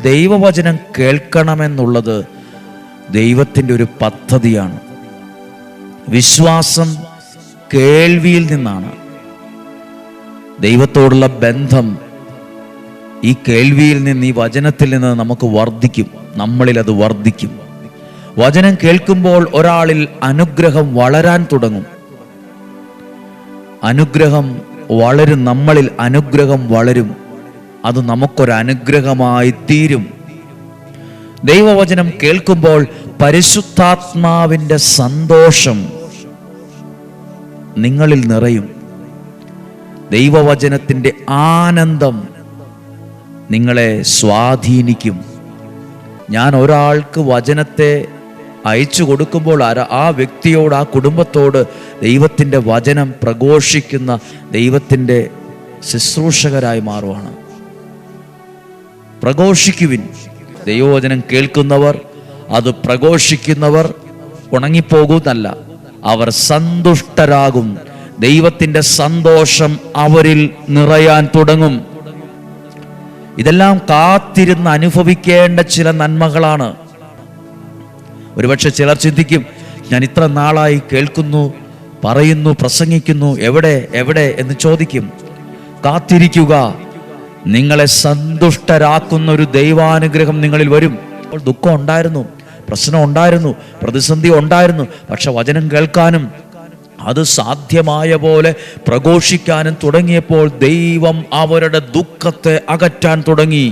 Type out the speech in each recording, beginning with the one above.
ദൈവവചനം കേൾക്കണമെന്നുള്ളത് ദൈവത്തിൻ്റെ ഒരു പദ്ധതിയാണ്. വിശ്വാസം കേൾവിയിൽ നിന്നാണ്. ദൈവത്തോടുള്ള ബന്ധം ഈ കേൾവിയിൽ നിന്ന്, ഈ വചനത്തിൽ നിന്ന് നമുക്ക് വർദ്ധിക്കും. നമ്മളിൽ അത് വർദ്ധിക്കും. വചനം കേൾക്കുമ്പോൾ ഒരാളിൽ അനുഗ്രഹം വളരാൻ തുടങ്ങും. അനുഗ്രഹം വളരും, നമ്മളിൽ അനുഗ്രഹം വളരും. അത് നമുക്കൊരനുഗ്രഹമായി തീരും. ദൈവവചനം കേൾക്കുമ്പോൾ പരിശുദ്ധാത്മാവിൻ്റെ സന്തോഷം നിങ്ങളിൽ നിറയും. ദൈവവചനത്തിൻ്റെ ആനന്ദം നിങ്ങളെ സ്വാധീനിക്കും. ഞാൻ ഒരാൾക്ക് വചനത്തെ അയച്ചു കൊടുക്കുമ്പോൾ ആ വ്യക്തിയോട്, ആ കുടുംബത്തോട് ദൈവത്തിൻ്റെ വചനം പ്രഘോഷിക്കുന്ന ദൈവത്തിൻ്റെ ശുശ്രൂഷകരായി മാറുവാണ്. പ്രഘോഷിക്കുവിൻ. ദൈവവചനം കേൾക്കുന്നവർ, അത് പ്രഘോഷിക്കുന്നവർ ഉണങ്ങിപ്പോകുന്നല്ല, അവർ സന്തുഷ്ടരാകും. ദൈവത്തിൻ്റെ സന്തോഷം അവരിൽ നിറയാൻ തുടങ്ങും. ഇതെല്ലാം കാത്തിരുന്ന് അനുഭവിക്കേണ്ട ചില നന്മകളാണ്. ഒരുപക്ഷെ ചിലർ ചിന്തിക്കും, ഞാൻ ഇത്ര നാളായി കേൾക്കുന്നു, പറയുന്നു, പ്രസംഗിക്കുന്നു, എവിടെ എന്ന് ചോദിക്കും. കാത്തിരിക്കുക. നിങ്ങളെ സന്തുഷ്ടരാക്കുന്ന ഒരു ദൈവാനുഗ്രഹം നിങ്ങളിൽ വരും. ദുഃഖം ഉണ്ടായിരുന്നു, പ്രശ്നം ഉണ്ടായിരുന്നു, പ്രതിസന്ധി ഉണ്ടായിരുന്നു. പക്ഷെ വചനം കേൾക്കാനും അത് സാധ്യമായ പോലെ പ്രഘോഷിക്കാനും തുടങ്ങിയപ്പോൾ ദൈവം അവരുടെ ദുഃഖത്തെ അകറ്റാൻ തുടങ്ങി.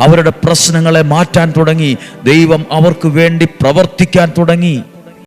അവരുടെ പ്രശ്നങ്ങളെ മാറ്റാൻ തുടങ്ങി. ദൈവം അവർക്ക് വേണ്ടി പ്രവർത്തിക്കാൻ തുടങ്ങി.